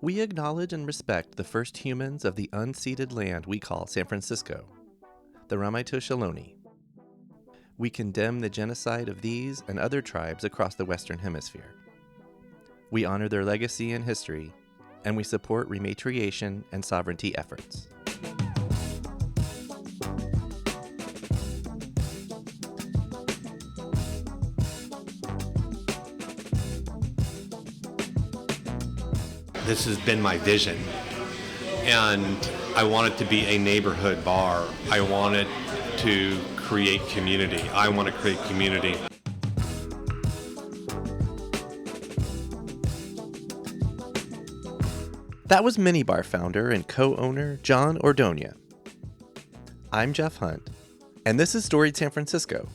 We acknowledge and respect the first humans of the unceded land we call San Francisco, the Ramaytush Ohlone. We condemn the genocide of these and other tribes across the Western Hemisphere. We honor their legacy and history, and we support rematriation and sovereignty efforts. This has been my vision, and I want it to be a neighborhood bar. I want it to create community. I want to create community. That was Minibar founder and co-owner John Ordonia. I'm Jeff Hunt, and this is Storied San Francisco,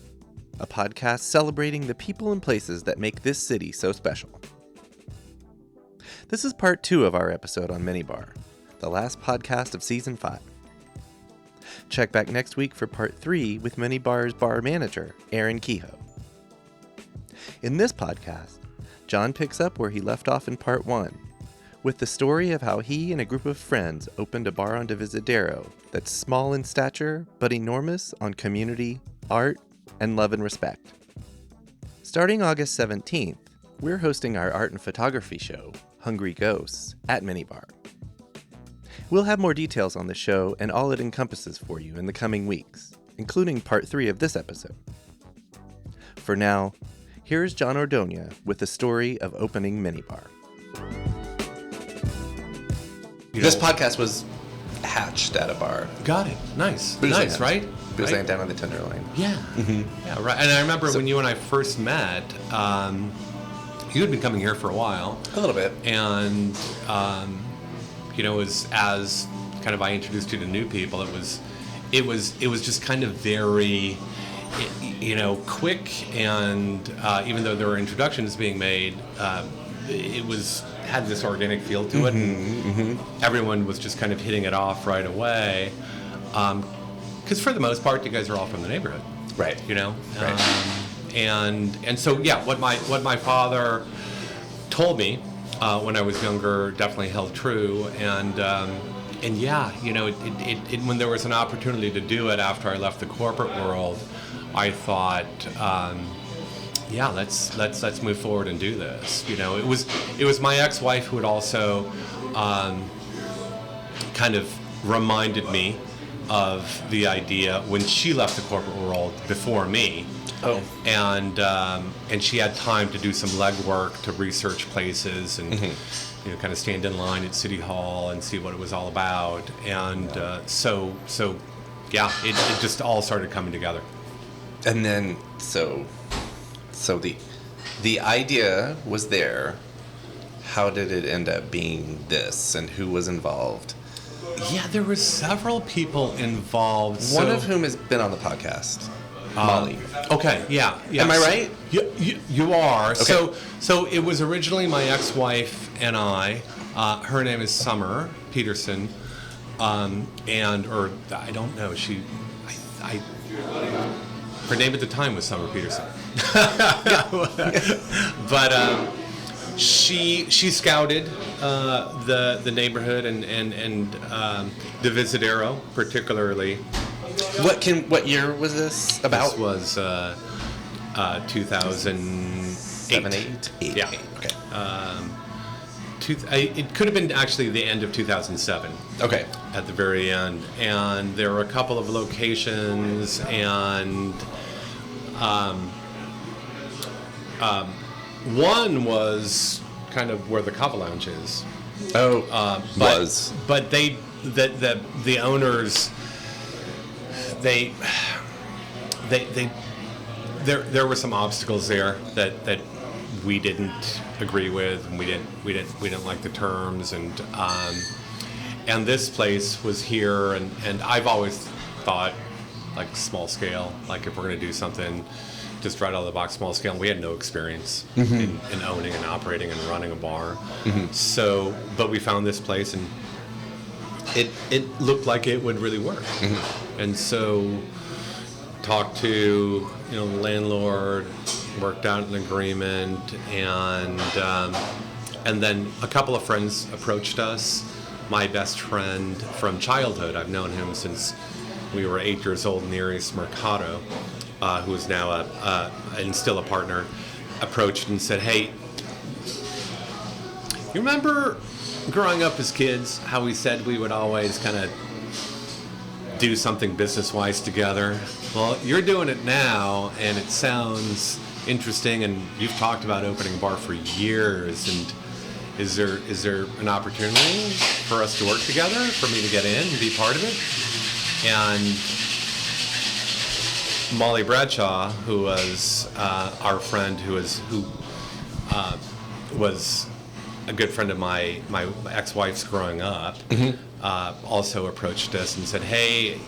a podcast celebrating the people and places that make this city so special. This is part 2 of our episode on Minibar, the last podcast of Season 5. Check back next week for part 3 with Minibar's bar manager, Aaron Kehoe. In this podcast, John picks up where he left off in part 1, with the story of how he and a group of friends opened a bar on Divisadero that's small in stature but enormous on community, art, and love and respect. Starting August 17th, we're hosting our art and photography show, Hungry Ghosts, at Minibar. We'll have more details on the show and all it encompasses for you in the coming weeks, including part 3 of this episode. For now, here's John Ordonia with the story of opening Minibar. This podcast was hatched at a bar. Got it. Nice. Boozland. Nice, right? Boozland Right? down on the Tenderloin. Yeah. Yeah, right. And I remember when you and I first met, you had been coming here for a while. A little bit. And, as kind of I introduced you to new people, it was just kind of very, quick. And even though there were introductions being made, it had this organic feel to it. And everyone was just kind of hitting it off right away. Because for the most part, you guys are all from the neighborhood. Right. Right. And so, yeah, what my father told me when I was younger definitely held true. And yeah, when there was an opportunity to do it after I left the corporate world, I thought, let's move forward and do this. It was my ex-wife who had also kind of reminded me of the idea when she left the corporate world before me. Oh. And she had time to do some legwork to research places and kind of stand in line at City Hall and see what it was all about. And so it just all started coming together. And then so the idea was there. How did it end up being this, and who was involved? Yeah, there were several people involved. One of whom has been on the podcast. Molly. Okay, yeah. Am I right? You are. Okay. So it was originally my ex-wife and I. Her name is Summer Peterson, or I don't know. Her name at the time was Summer Peterson, but she scouted the neighborhood and Divisadero particularly. What year was this about? This was 2008. Yeah. Okay. It could have been actually the end of 2007. Okay. At the very end, and there were a couple of locations, and one was kind of where the Kava Lounge is. Oh, but the owners. There were some obstacles there that we didn't agree with, and we didn't like the terms, and this place was here, and I've always thought like small scale, like if we're going to do something, just right out of the box, small scale. And we had no experience in owning and operating and running a bar, so but we found this place and it looked like it would really work. And so talked to the landlord, worked out an agreement, and And then a couple of friends approached us. My best friend from childhood, I've known him since we were 8 years old, Neris Mercado, who is now and still a partner, approached and said, "Hey, you remember growing up as kids how we said we would always kind of do something business-wise together? Well, you're doing it now, and it sounds interesting, and you've talked about opening a bar for years, and is there an opportunity for us to work together, for me to get in and be part of it?" And Molly Bradshaw, who was our friend, who was a good friend of my ex-wife's growing up, also approached us and said, "Hey,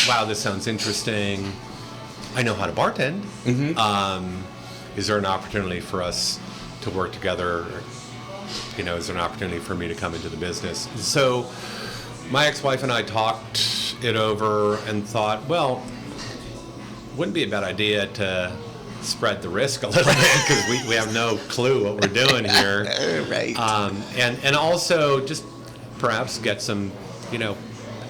wow, this sounds interesting. I know how to bartend. Is there an opportunity for us to work together? Is there an opportunity for me to come into the business?" So my ex-wife and I talked it over and thought, well, wouldn't be a bad idea to spread the risk a little bit, because we have no clue what we're doing here. Right. And also just perhaps get some,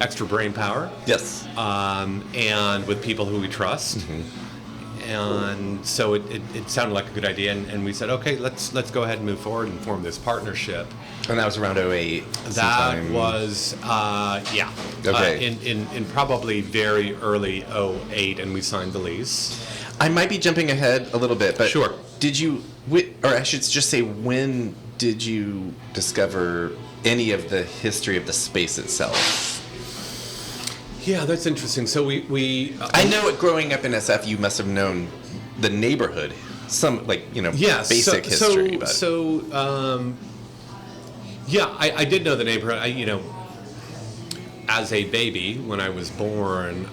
extra brain power. Yes. And with people who we trust. And so it sounded like a good idea, and we said, okay, let's go ahead and move forward and form this partnership. And that was around 08. That was, yeah. Okay. In probably very early 08, and we signed the lease. I might be jumping ahead a little bit, but sure. Did you, or I should just say, when did you discover any of the history of the space itself? Yeah, that's interesting. So we I know it, growing up in SF, you must have known the neighborhood, some basic history. I did know the neighborhood. As a baby, when I was born,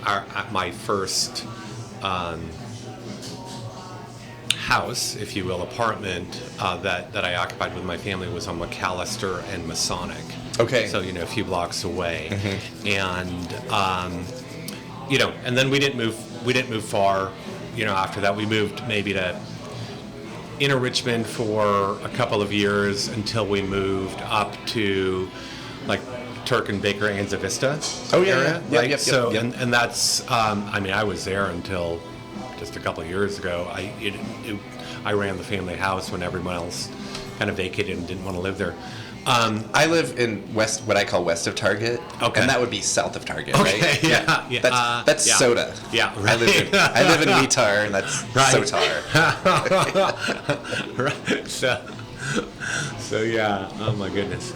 my first house, if you will, apartment that I occupied with my family was on McAllister and Masonic. Okay. So a few blocks away, and and then we didn't move far. After that, we moved maybe to inner Richmond for a couple of years until we moved up to like Turk and Baker Anza Vista area. Yeah. Right? Yep. So and that's I was there until just a couple of years ago. I ran the family house when everyone else kind of vacated and didn't want to live there. I live in what I call west of Target, and that would be south of Target, right? Yeah. That's Soda. Yeah, right. I live in Weetar, and that's Sotar. Right. So yeah. Oh my goodness.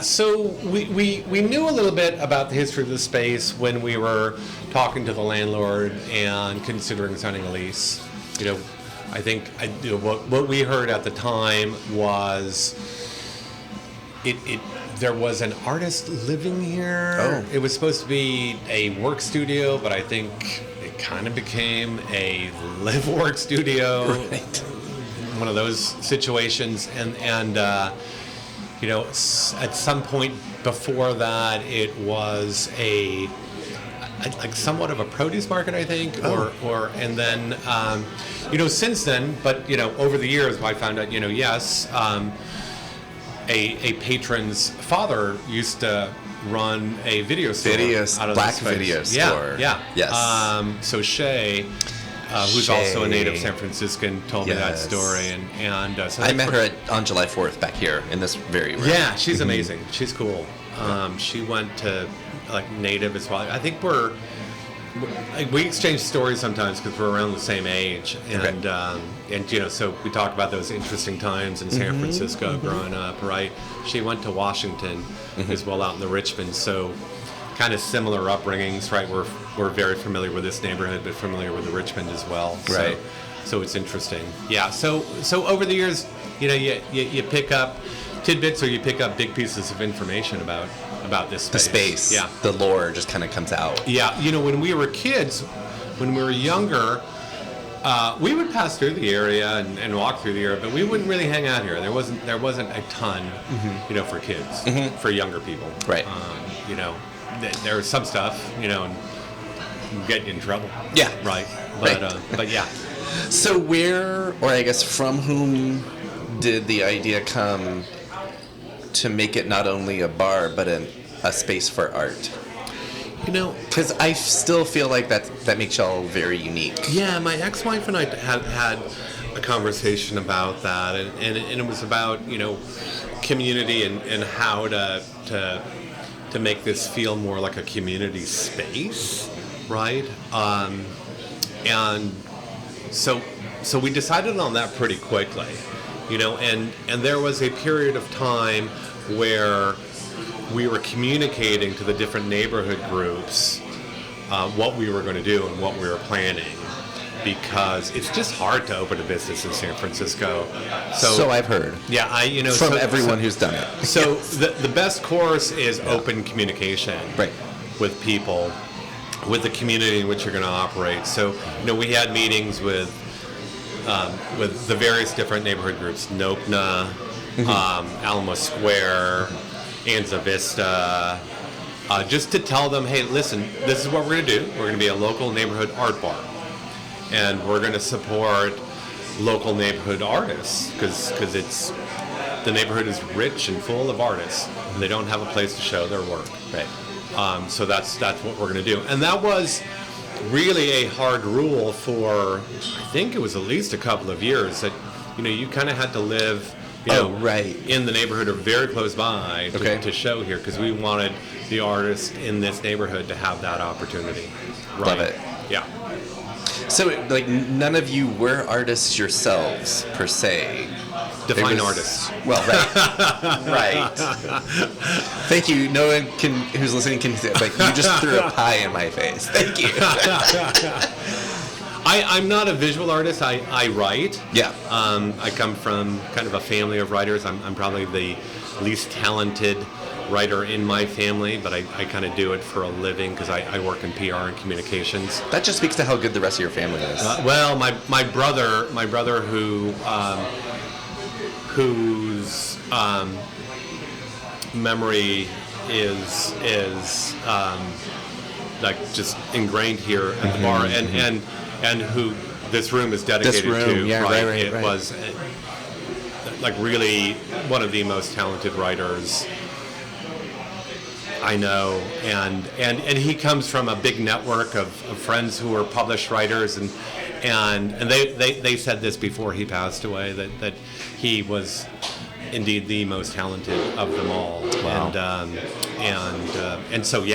So we knew a little bit about the history of the space when we were talking to the landlord and considering signing a lease. I think what we heard at the time was there was an artist living here. Oh. It was supposed to be a work studio, but I think it kind of became a live-work studio. Right. One of those situations, and at some point before that, it was like somewhat of a produce market, I think, and then since then, but over the years, I found out yes. A patron's father used to run a video store out of black this space. video store. Yeah. Yes. So Shay, who's also a native San Franciscan, told me that story, and so I met her on July 4th back here in this very room. Yeah, she's amazing. She's cool. She went to native as well. I think we exchange stories sometimes because we're around the same age, and so we talk about those interesting times in San Francisco growing up. Right, she went to Washington as well, out in the Richmond, so kind of similar upbringings. Right, we're very familiar with this neighborhood, but familiar with the Richmond as well. Right. So it's interesting. Yeah. So over the years, you pick up tidbits, or you pick up big pieces of information about this space. The space. Yeah. The lore just kind of comes out. Yeah. When we were kids, when we were younger, we would pass through the area and walk through the area, but we wouldn't really hang out here. There wasn't a ton, for kids, for younger people. Right. There was some stuff, and get you in trouble. Yeah. Right. Right. But yeah. So where, or I guess from whom, did the idea come to make it not only a bar, but a space for art? Because I still feel like that makes y'all very unique. Yeah, my ex-wife and I had a conversation about that, and it was about, community and how to make this feel more like a community space, right? And so we decided on that pretty quickly, and there was a period of time where we were communicating to the different neighborhood groups what we were going to do and what we were planning, because it's just hard to open a business in San Francisco. So I've heard. Yeah, from everyone who's done it. So the best course is open communication, right, with people, with the community in which you're going to operate. So we had meetings with the various different neighborhood groups, Nopna, Alamo Square, Anza Vista, just to tell them, hey, listen, this is what we're going to do. We're going to be a local neighborhood art bar, and we're going to support local neighborhood artists because the neighborhood is rich and full of artists. And they don't have a place to show their work. Right. So that's what we're going to do, and that was really a hard rule for, I think it was at least a couple of years, that you kind of had to live right, in the neighborhood or very close by to show here, because we wanted the artists in this neighborhood to have that opportunity. Right. Love it. Yeah. So, none of you were artists yourselves, per se. Define artists. Well, right. Right. Thank you. No one who's listening can, you just threw a pie in my face. Thank you. I'm not a visual artist. I write. Yeah. I come from kind of a family of writers. I'm probably the least talented writer in my family, but I kind of do it for a living because I work in PR and communications. That just speaks to how good the rest of your family is. Well, my brother whose memory is just ingrained here at the bar, and who this room is dedicated to. Yeah, right. It was really one of the most talented writers I know, and he comes from a big network of friends who are published writers, and they said this before he passed away, that he was indeed the most talented of them all. Wow. And so when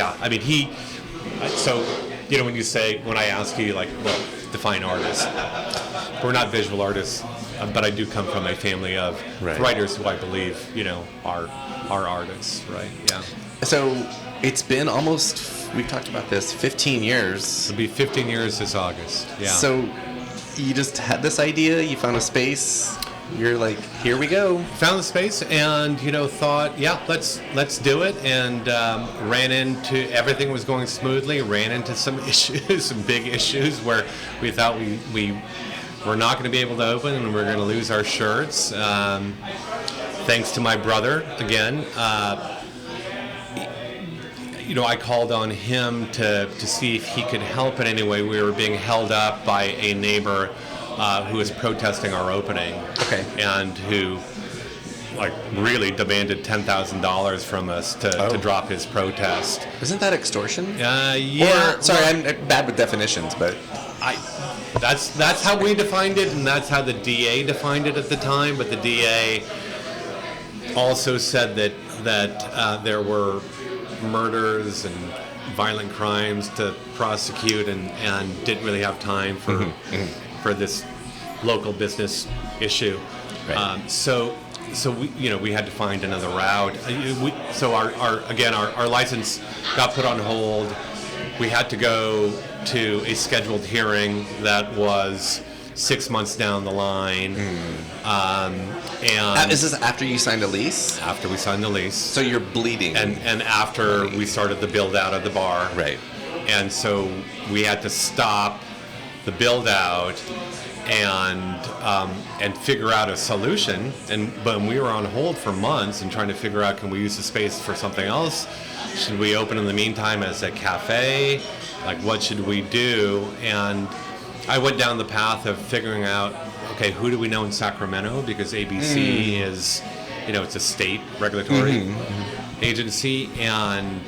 I ask you define artists, we're not visual artists, but I do come from a family of writers who I believe are artists, right? Yeah. So it's been almost, we've talked about this, 15 years. It'll be 15 years this August. Yeah. So you just had this idea, you found a space, you're like, here we go. Found the space and, thought, yeah, let's do it. And ran into, everything was going smoothly, ran into some issues, some big issues where we thought we were not going to be able to open and we were going to lose our shirts. Thanks to my brother, again. I called on him to see if he could help in any way. We were being held up by a neighbor who was protesting our opening. Okay. And who really demanded $10,000 from us to drop his protest. Isn't that extortion? Yeah. I'm bad with definitions, but that's how we defined it, and that's how the DA defined it at the time. But the DA also said that there were murders and violent crimes to prosecute, and didn't really have time for this local business issue. Right. So we had to find another route. So our license got put on hold. We had to go to a scheduled hearing that was 6 months down the line. And is this after you signed a lease? After we signed the lease. So you're bleeding. And after we started the build out of the bar. Right. And so we had to stop the build out and figure out a solution. But we were on hold for months and trying to figure out, can we use the space for something else? Should we open in the meantime as a cafe? What should we do? And I went down the path of figuring out, okay, who do we know in Sacramento? Because ABC is, it's a state regulatory agency, and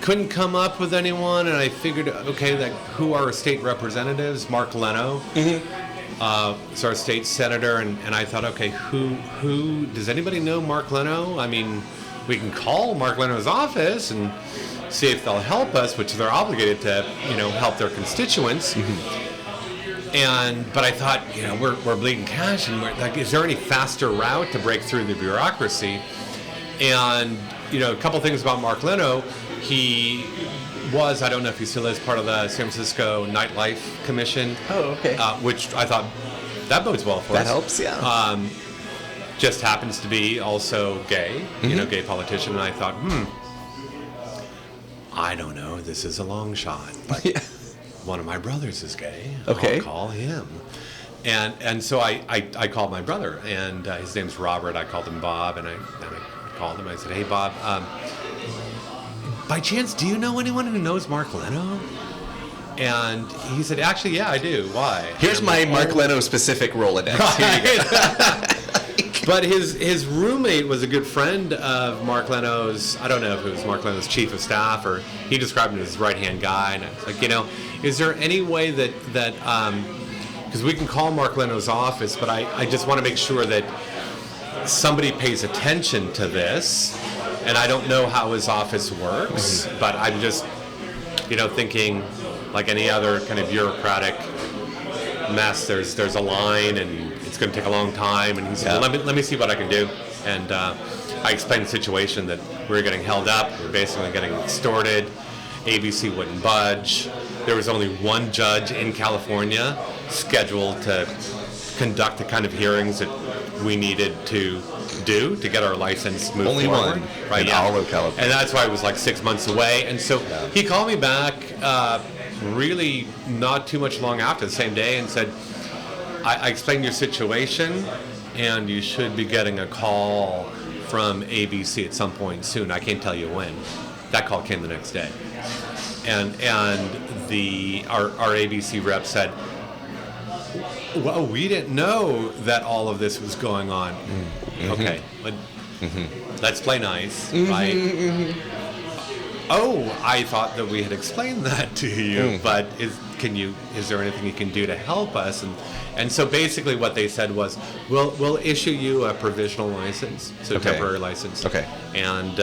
couldn't come up with anyone. And I figured, okay, who are our state representatives? Mark Leno. Is our state senator, and I thought, okay, who does anybody know Mark Leno? I mean, we can call Mark Leno's office and see if they'll help us, which they're obligated to, help their constituents. But I thought, we're bleeding cash, and is there any faster route to break through the bureaucracy? And a couple things about Mark Leno. He was, I don't know if he still is, part of the San Francisco Nightlife Commission. Oh, okay. Which I thought that bodes well for us. That helps, yeah. Just happens to be also gay, gay politician, and I thought, I don't know, this is a long shot, but one of my brothers is gay. Okay. I'll call him. And so I called my brother, and his name's Robert. I called him Bob, and I called him. I said, hey, Bob, by chance, do you know anyone who knows Mark Leno? And he said, actually, yeah, I do. Why? Here's my Mark Leno specific Rolodex. Right. But his roommate was a good friend of Mark Leno's. I don't know if it was Mark Leno's chief of staff, or he described him as his right-hand guy. And I was like, is there any way that because we can call Mark Leno's office, but I just want to make sure that somebody pays attention to this. And I don't know how his office works, but I'm just, thinking like any other kind of bureaucratic mess. There's a line, and it's going to take a long time. And he said, well, let me see what I can do. And I explained the situation, that we were getting held up. We were basically getting extorted. ABC wouldn't budge. There was only one judge in California scheduled to conduct the kind of hearings that we needed to do to get our license moved only forward. One, right? in all of California. And that's why it was like 6 months away. And so he called me back really not too much long after, the same day, and said, I explained your situation, and you should be getting a call from ABC at some point soon. I can't tell you when. That call came the next day. And our ABC rep said, well, we didn't know that all of this was going on. Okay, but let's play nice, right? Oh, I thought that we had explained that to you, but is there anything you can do to help us? And so basically what they said was, we'll issue you a provisional license, so temporary license. Okay. And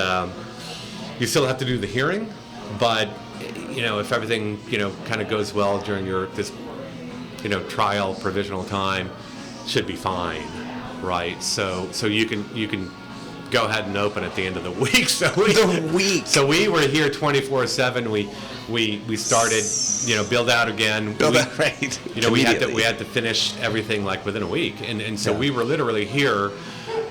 you still have to do the hearing, but if everything kind of goes well during this trial provisional time, should be fine, right? So you can go ahead and open at the end of the week. So we were here 24/7. We started build out again. Right. We had to finish everything like within a week, and so we were literally here.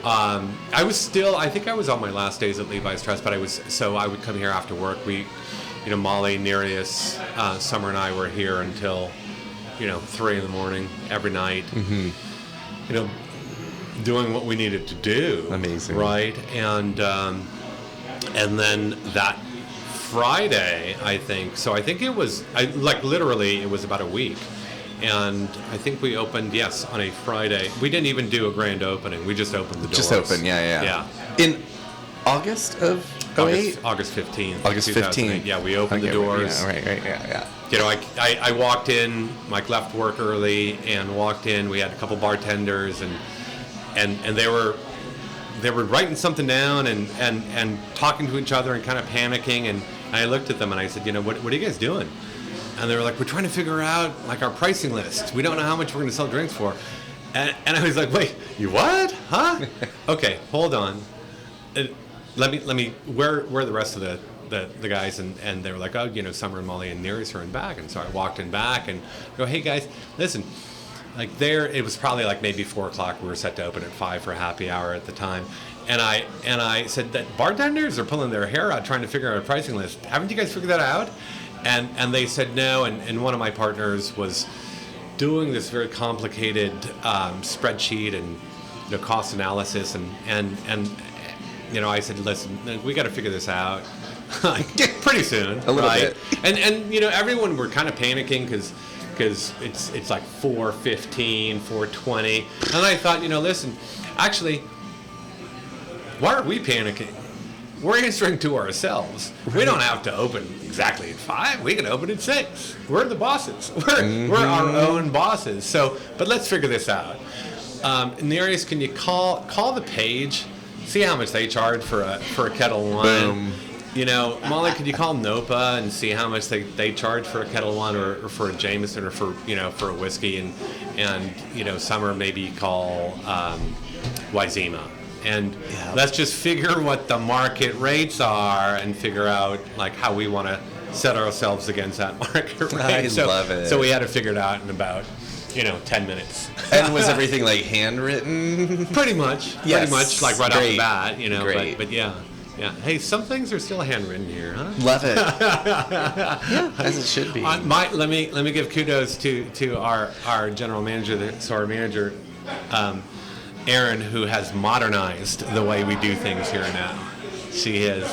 I think I was on my last days at Levi's Trust, but I would come here after work. Molly, Nereus, Summer, and I were here until 3 a.m. every night. Doing what we needed to do. Amazing. Right? And then that Friday, I think it was, literally, it was about a week. And I think we opened, on a Friday. We didn't even do a grand opening. We just opened the doors. Just open, yeah. In August of 08? August 15th. August 15th. Yeah, we opened the doors. Yeah, right, yeah. I walked in, Mike left work early and walked in. We had a couple bartenders and they were writing something down and talking to each other and kind of panicking. And I looked at them and I said, what are you guys doing? And they were like, we're trying to figure out our pricing list. We don't know how much we're going to sell drinks for. And I was like, wait, you what? Huh? Okay, hold on. Let me. Where are the rest of the guys? And they were like, oh, Summer and Molly and Nereus are in back. And so I walked in back and go, hey guys, listen. It was probably maybe 4:00. We were set to open at 5 for happy hour at the time. And I said that bartenders are pulling their hair out trying to figure out a pricing list. Haven't you guys figured that out? And they said no. And one of my partners was doing this very complicated spreadsheet and cost analysis and I said, listen, we got to figure this out pretty soon. A little bit. And everyone were kind of panicking because because it's like 4:15, 4:20, and I thought, listen, actually, why are we panicking? We're answering to ourselves. Right. We don't have to open exactly at 5. We can open at 6. We're the bosses. We're our own bosses. So, but let's figure this out. Nereus, can you call the page, see how much they charge for a Kettle One? Boom. Molly, could you call Nopa and see how much they charge for a Kettle One or for a Jameson or for a whiskey, and Summer, maybe call Wyzima. And let's just figure what the market rates are and figure out like how we want to set ourselves against that market rate. I love it. So we had to figure it out in about 10 minutes. And was everything like handwritten? Pretty much. Yes. Pretty much like right Great. off the bat, Great. But yeah. Hey, some things are still handwritten here, huh? Love it. Yeah, as it should be. Let me give kudos to our general manager, our manager, Erin, who has modernized the way we do things here now. She is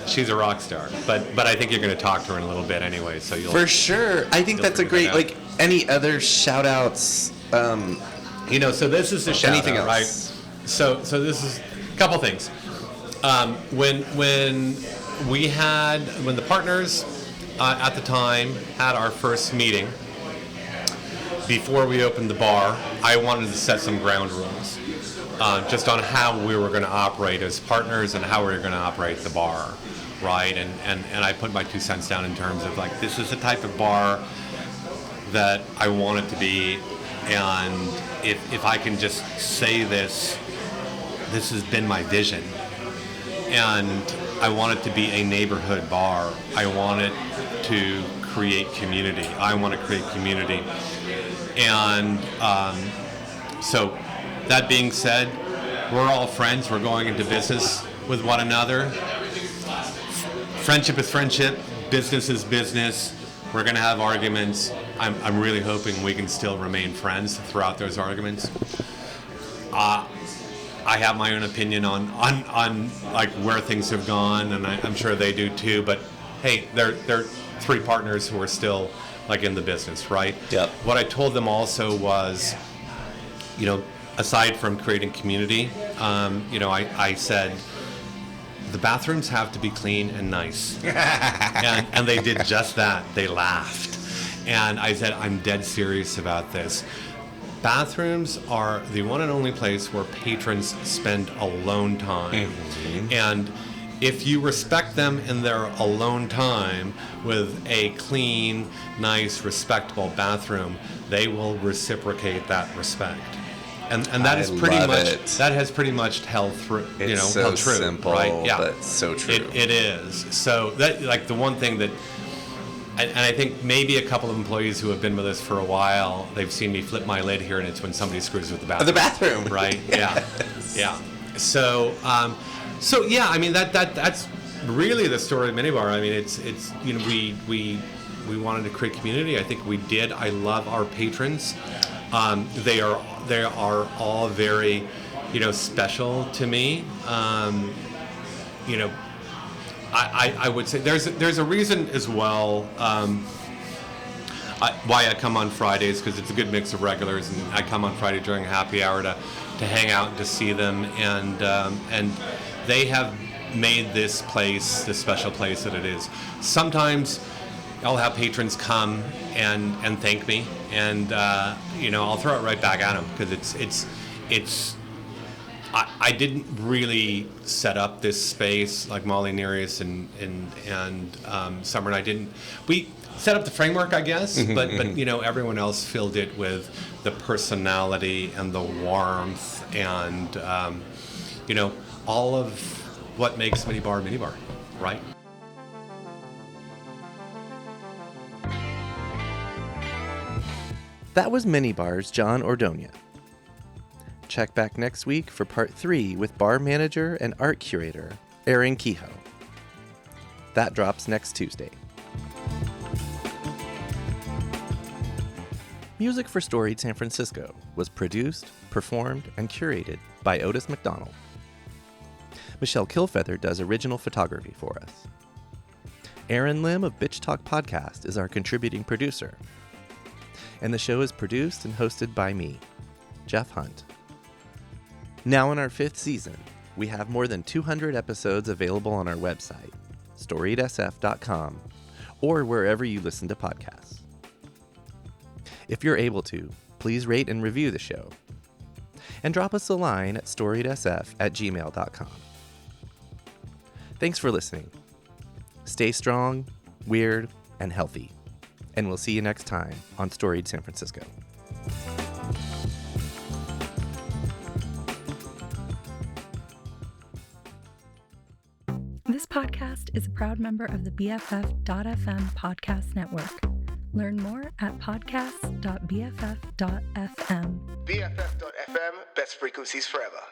she's a rock star. But I think you're going to talk to her in a little bit anyway, so you'll For sure. I think that's a great like any other shout outs so this is the shout anything out, else. right? So this is a couple things. When the partners at the time had our first meeting before we opened the bar, I wanted to set some ground rules just on how we were going to operate as partners and how we were going to operate the bar, right? And I put my 2 cents down in terms of like, this is the type of bar that I want it to be, and if I can just say this has been my vision. And I want it to be a neighborhood bar. I want it to create community. I want to create community. And so that being said, we're all friends. We're going into business with one another. Friendship is friendship. Business is business. We're going to have arguments. I'm really hoping we can still remain friends throughout those arguments. I have my own opinion on like where things have gone, and I'm sure they do too. But hey, they're 3 partners who are still like in the business, right? Yep. What I told them also was, aside from creating community, I said the bathrooms have to be clean and nice, and they did just that. They laughed, and I said I'm dead serious about this. Bathrooms are the one and only place where patrons spend alone time. Mm-hmm. And if you respect them in their alone time with a clean, nice, respectable bathroom, they will reciprocate that respect. And that is pretty much that has pretty much held through. It's held true, simple, right? Yeah, but so true. It is. So that like the one thing that. And I think maybe a couple of employees who have been with us for a while, they've seen me flip my lid here, and it's when somebody screws with the bathroom. The bathroom, right? Yes. Yeah. So yeah. I mean that's really the story of Minibar. I mean it's we wanted to create community. I think we did. I love our patrons. They are all very special to me. I would say there's a reason as well why I come on Fridays, because it's a good mix of regulars, and I come on Friday during happy hour to hang out and to see them, and they have made this place the special place that it is. Sometimes I'll have patrons come and thank me, and I'll throw it right back at them, because it's I didn't really set up this space like Molly, Nereus, and Summer and I didn't. We set up the framework, I guess, but everyone else filled it with the personality and the warmth and all of what makes Minibar, right? That was Minibar's John Ordonia. Check back next week for part 3 with bar manager and art curator Erin Kehoe. That drops next Tuesday. Music for Storied San Francisco was produced, performed, and curated by Otis McDonald. Michelle Kilfeather does original photography for us. Aaron Lim of Bitch Talk Podcast is our contributing producer. And the show is produced and hosted by me, Jeff Hunt. Now in our 5th season, we have more than 200 episodes available on our website, storiedsf.com, or wherever you listen to podcasts. If you're able to, please rate and review the show. And drop us a line at storiedsf@gmail.com. Thanks for listening. Stay strong, weird, and healthy. And we'll see you next time on Storied San Francisco. This podcast is a proud member of the BFF.FM podcast network. Learn more at podcasts.bff.fm. BFF.FM, best frequencies forever.